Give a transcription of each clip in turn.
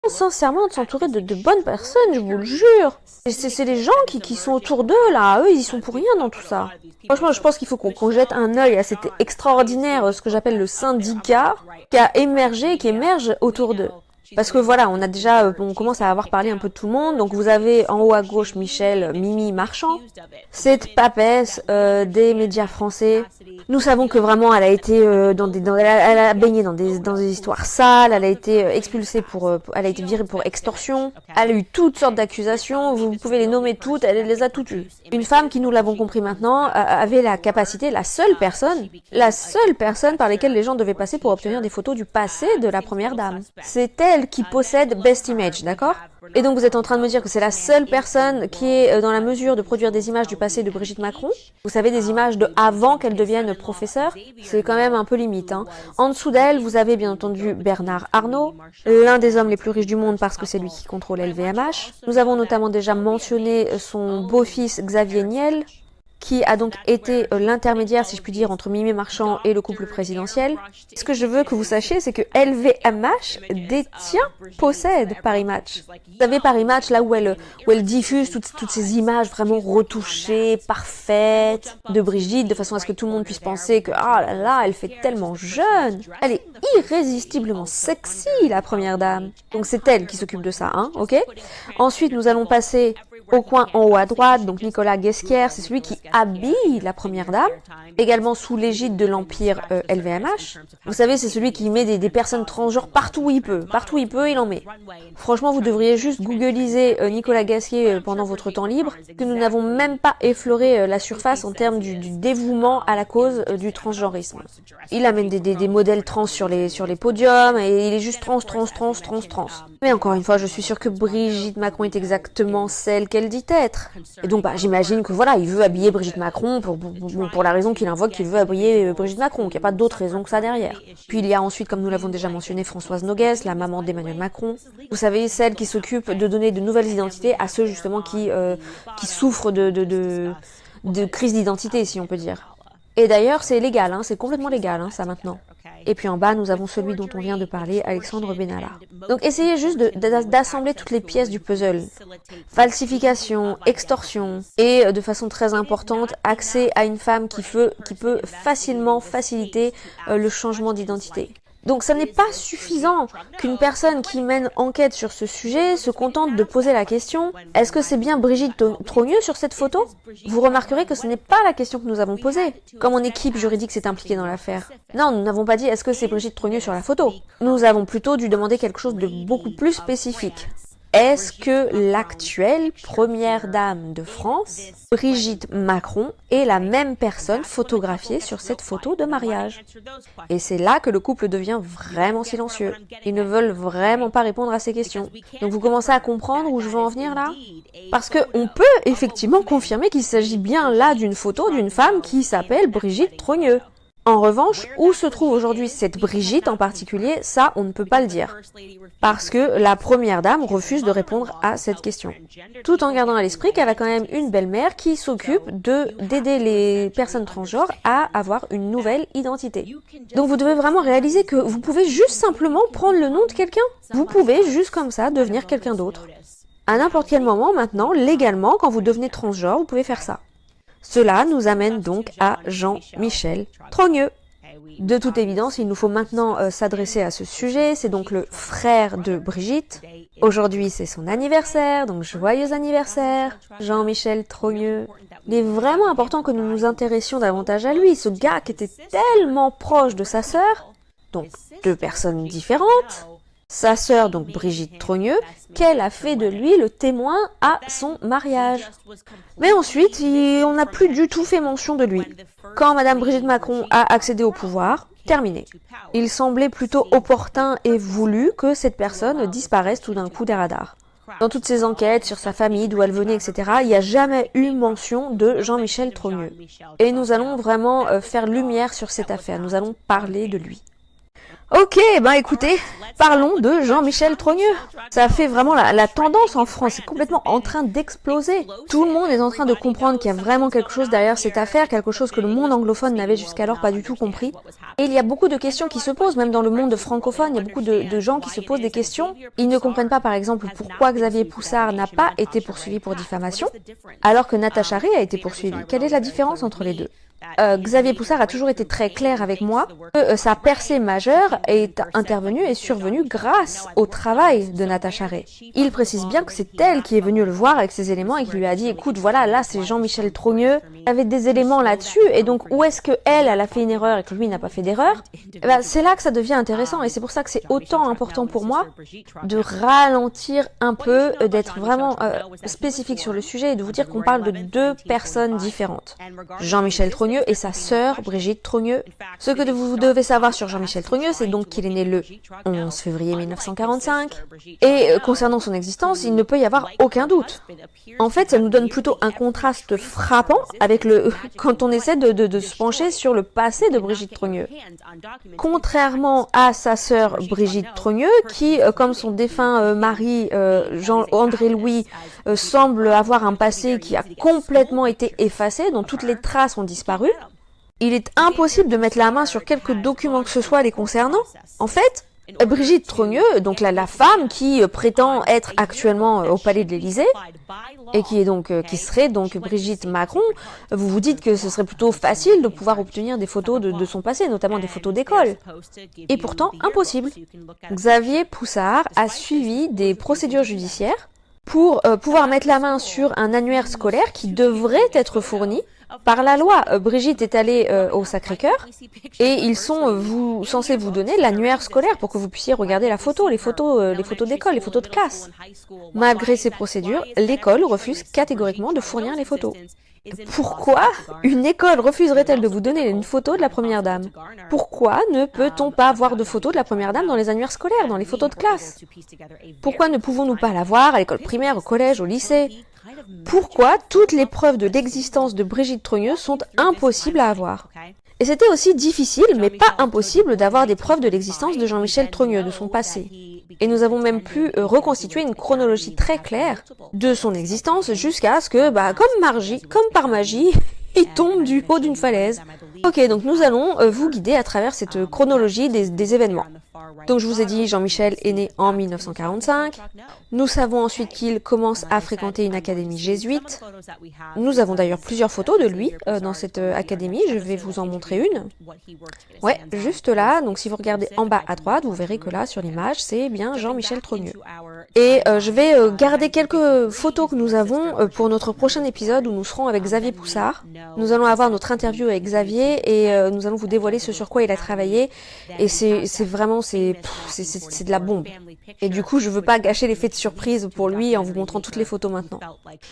sincèrement de s'entourer de bonnes personnes, je vous le jure. C'est les gens qui sont autour d'eux, là. Eux, ils y sont pour rien dans tout ça. Franchement, je pense qu'il faut qu'on jette un œil à cet extraordinaire, ce que j'appelle le syndicat, qui a émergé, qui émerge autour d'eux. Parce que voilà, on commence à avoir parlé un peu de tout le monde. Donc vous avez en haut à gauche Michel Mimi Marchand, cette papesse des médias français. Nous savons que vraiment elle a été elle a baigné dans des histoires sales. Elle a été expulsée elle a été virée pour extorsion. Elle a eu toutes sortes d'accusations. Vous pouvez les nommer toutes. Elle les a toutes eues. Une femme qui, nous l'avons compris maintenant, avait la capacité, la seule personne par laquelle les gens devaient passer pour obtenir des photos du passé de la première dame. C'est elle qui possède Best Image, d'accord? Et donc vous êtes en train de me dire que c'est la seule personne qui est dans la mesure de produire des images du passé de Brigitte Macron? Vous savez, des images de avant qu'elle devienne professeure? C'est quand même un peu limite, hein. En dessous d'elle, vous avez bien entendu Bernard Arnault, l'un des hommes les plus riches du monde parce que c'est lui qui contrôle LVMH. Nous avons notamment déjà mentionné son beau-fils Xavier Niel, qui a donc été l'intermédiaire, si je puis dire, entre Mimi Marchand et le couple présidentiel. Ce que je veux que vous sachiez, c'est que LVMH possède Paris Match. Vous savez, Paris Match, là où elle diffuse toutes ces images vraiment retouchées, parfaites, de Brigitte, de façon à ce que tout le monde puisse penser que, ah là là, elle fait tellement jeune. Elle est irrésistiblement sexy, la première dame. Donc c'est elle qui s'occupe de ça, hein, ok? Ensuite, nous allons passer au coin en haut à droite, donc Nicolas Guesquière, c'est celui qui habille la première dame, également sous l'égide de l'empire LVMH. Vous savez, c'est celui qui met des personnes transgenres partout où il peut. Partout où il peut, il en met. Franchement, vous devriez juste googliser Nicolas Guesquier pendant votre temps libre, que nous n'avons même pas effleuré la surface en termes du dévouement à la cause du transgenrisme. Il amène des modèles trans sur les podiums, et il est juste trans. Mais encore une fois, je suis sûre que Brigitte Macron est exactement celle qu'elle dit être. Et donc, j'imagine que voilà, il veut habiller Brigitte Macron pour la raison qu'il invoque qu'il veut habiller Brigitte Macron, qu'il n'y a pas d'autre raison que ça derrière. Puis il y a ensuite, comme nous l'avons déjà mentionné, Françoise Noguès, la maman d'Emmanuel Macron. Vous savez, celle qui s'occupe de donner de nouvelles identités à ceux justement qui souffrent de crise d'identité, si on peut dire. Et d'ailleurs, c'est légal, hein, c'est complètement légal, hein, ça maintenant. Et puis en bas, nous avons celui dont on vient de parler, Alexandre Benalla. Donc essayez juste d'assembler toutes les pièces du puzzle. Falsification, extorsion, et de façon très importante, accès à une femme qui peut facilement faciliter le changement d'identité. Donc ça n'est pas suffisant qu'une personne qui mène enquête sur ce sujet se contente de poser la question « Est-ce que c'est bien Brigitte Trogneux sur cette photo ?» Vous remarquerez que ce n'est pas la question que nous avons posée, comme mon équipe juridique s'est impliquée dans l'affaire. Non, nous n'avons pas dit « Est-ce que c'est Brigitte Trogneux sur la photo ?» Nous avons plutôt dû demander quelque chose de beaucoup plus spécifique. Est-ce que l'actuelle première dame de France, Brigitte Macron, est la même personne photographiée sur cette photo de mariage? Et c'est là que le couple devient vraiment silencieux. Ils ne veulent vraiment pas répondre à ces questions. Donc vous commencez à comprendre où je veux en venir là? Parce qu'on peut effectivement confirmer qu'il s'agit bien là d'une photo d'une femme qui s'appelle Brigitte Trogneux. En revanche, où se trouve aujourd'hui cette Brigitte en particulier, ça on ne peut pas le dire. Parce que la première dame refuse de répondre à cette question. Tout en gardant à l'esprit qu'elle a quand même une belle-mère qui s'occupe d'aider les personnes transgenres à avoir une nouvelle identité. Donc vous devez vraiment réaliser que vous pouvez juste simplement prendre le nom de quelqu'un. Vous pouvez juste comme ça devenir quelqu'un d'autre. À n'importe quel moment maintenant, légalement, quand vous devenez transgenre, vous pouvez faire ça. Cela nous amène donc à Jean-Michel Trogneux. De toute évidence, il nous faut maintenant s'adresser à ce sujet. C'est donc le frère de Brigitte. Aujourd'hui, c'est son anniversaire, donc joyeux anniversaire, Jean-Michel Trogneux. Il est vraiment important que nous nous intéressions davantage à lui, ce gars qui était tellement proche de sa sœur, donc deux personnes différentes. Sa sœur, donc Brigitte Trogneux, qu'elle a fait de lui le témoin à son mariage. Mais ensuite, on n'a plus du tout fait mention de lui. Quand Madame Brigitte Macron a accédé au pouvoir, terminé. Il semblait plutôt opportun et voulu que cette personne disparaisse tout d'un coup des radars. Dans toutes ces enquêtes sur sa famille, d'où elle venait, etc., il n'y a jamais eu mention de Jean-Michel Trogneux. Et nous allons vraiment faire lumière sur cette affaire, nous allons parler de lui. Ok, ben écoutez, parlons de Jean-Michel Trogneux. Ça fait vraiment la tendance en France, c'est complètement en train d'exploser. Tout le monde est en train de comprendre qu'il y a vraiment quelque chose derrière cette affaire, quelque chose que le monde anglophone n'avait jusqu'alors pas du tout compris. Et il y a beaucoup de questions qui se posent, même dans le monde francophone, il y a beaucoup de gens qui se posent des questions. Ils ne comprennent pas par exemple pourquoi Xavier Poussard n'a pas été poursuivi pour diffamation, alors que Natacha Ray a été poursuivie. Quelle est la différence entre les deux? Xavier Poussard a toujours été très clair avec moi que sa percée majeure est intervenue et survenue grâce au travail de Natacha Ray. Il précise bien que c'est elle qui est venue le voir avec ses éléments et qui lui a dit écoute voilà là c'est Jean-Michel Trogneux, il y avait des éléments là-dessus et donc où est-ce que elle a fait une erreur et que lui n'a pas fait d'erreur? C'est là que ça devient intéressant et c'est pour ça que c'est autant important pour moi de ralentir un peu, d'être vraiment spécifique sur le sujet et de vous dire qu'on parle de deux personnes différentes. Jean-Michel Trogneux et sa sœur Brigitte Trogneux. Ce que vous devez savoir sur Jean-Michel Trogneux, c'est donc qu'il est né le 11 février 1945 et concernant son existence, il ne peut y avoir aucun doute. En fait, ça nous donne plutôt un contraste frappant avec quand on essaie de se pencher sur le passé de Brigitte Trogneux. Contrairement à sa sœur Brigitte Trogneux, qui, comme son défunt mari Jean-André Louis, semble avoir un passé qui a complètement été effacé, dont toutes les traces ont disparu, il est impossible de mettre la main sur quelque document que ce soit les concernant. En fait, Brigitte Trogneux, donc la femme qui prétend être actuellement au palais de l'Élysée, et qui serait donc Brigitte Macron, vous vous dites que ce serait plutôt facile de pouvoir obtenir des photos de son passé, notamment des photos d'école. Et pourtant, impossible. Xavier Poussard a suivi des procédures judiciaires pour pouvoir mettre la main sur un annuaire scolaire qui devrait être fourni par la loi. Brigitte est allée au Sacré-Cœur et ils sont censés vous donner l'annuaire scolaire pour que vous puissiez regarder les photos d'école, les photos de classe. Malgré ces procédures, l'école refuse catégoriquement de fournir les photos. Pourquoi une école refuserait-elle de vous donner une photo de la première dame? Pourquoi ne peut-on pas avoir de photos de la première dame dans les annuaires scolaires, dans les photos de classe? Pourquoi ne pouvons-nous pas la voir à l'école primaire, au collège, au lycée? Pourquoi toutes les preuves de l'existence de Brigitte Trogneux sont impossibles à avoir? Et c'était aussi difficile, mais pas impossible, d'avoir des preuves de l'existence de Jean-Michel Trogneux, de son passé. Et nous avons même pu reconstituer une chronologie très claire de son existence jusqu'à ce que, comme par magie, il tombe du haut d'une falaise. Ok, donc nous allons vous guider à travers cette chronologie des événements. Donc je vous ai dit, Jean-Michel est né en 1945. Nous savons ensuite qu'il commence à fréquenter une académie jésuite. Nous avons d'ailleurs plusieurs photos de lui dans cette académie. Je vais vous en montrer une. Ouais, juste là. Donc si vous regardez en bas à droite, vous verrez que là, sur l'image, c'est bien Jean-Michel Trogneux. Et je vais garder quelques photos que nous avons pour notre prochain épisode où nous serons avec Xavier Poussard. Nous allons avoir notre interview avec Xavier et nous allons vous dévoiler ce sur quoi il a travaillé. Et c'est vraiment, c'est de la bombe. Et du coup, je veux pas gâcher l'effet de surprise pour lui en vous montrant toutes les photos maintenant.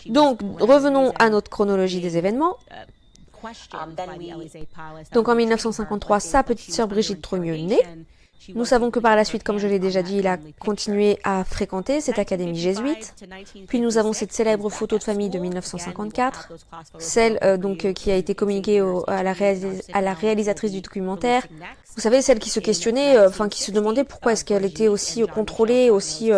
Donc, revenons à notre chronologie des événements. Donc en 1953, sa petite sœur Brigitte Trogneux naît. Nous savons que par la suite, comme je l'ai déjà dit, il a continué à fréquenter cette académie jésuite. Puis nous avons cette célèbre photo de famille de 1954, celle qui a été communiquée à la réalisatrice du documentaire. Vous savez, celle qui se questionnait, qui se demandait pourquoi est-ce qu'elle était aussi contrôlée, aussi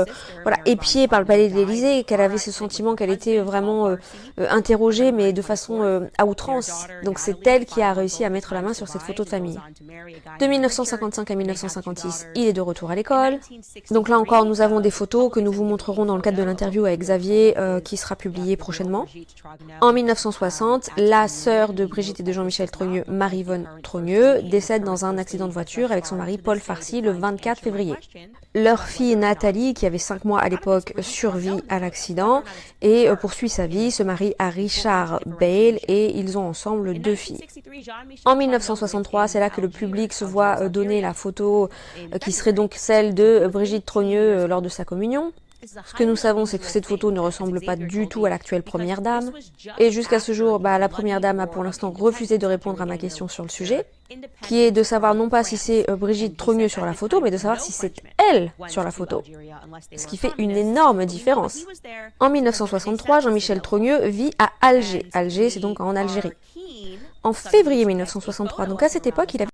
épiée par le palais de l'Élysée, qu'elle avait ce sentiment qu'elle était vraiment interrogée, mais de façon à outrance. Donc c'est elle qui a réussi à mettre la main sur cette photo de famille. De 1955 à 1956, il est de retour à l'école. Donc là encore, nous avons des photos que nous vous montrerons dans le cadre de l'interview avec Xavier, qui sera publiée prochainement. En 1960, la sœur de Brigitte et de Jean-Michel Trogneux, Marie-Yvonne Trogneux, décède dans un accident de voiture avec son mari Paul Farcy le 24 février. Leur fille Nathalie, qui avait 5 mois à l'époque, survit à l'accident et poursuit sa vie, se marie à Richard Bale et ils ont ensemble 2 filles. En 1963, c'est là que le public se voit donner la photo qui serait donc celle de Brigitte Trogneux lors de sa communion. Ce que nous savons, c'est que cette photo ne ressemble pas du tout à l'actuelle première dame. Et jusqu'à ce jour, la première dame a pour l'instant refusé de répondre à ma question sur le sujet, qui est de savoir non pas si c'est Brigitte Trogneux sur la photo, mais de savoir si c'est elle sur la photo. Ce qui fait une énorme différence. En 1963, Jean-Michel Trogneux vit à Alger. Alger, c'est donc en Algérie. En février 1963, donc à cette époque, il avait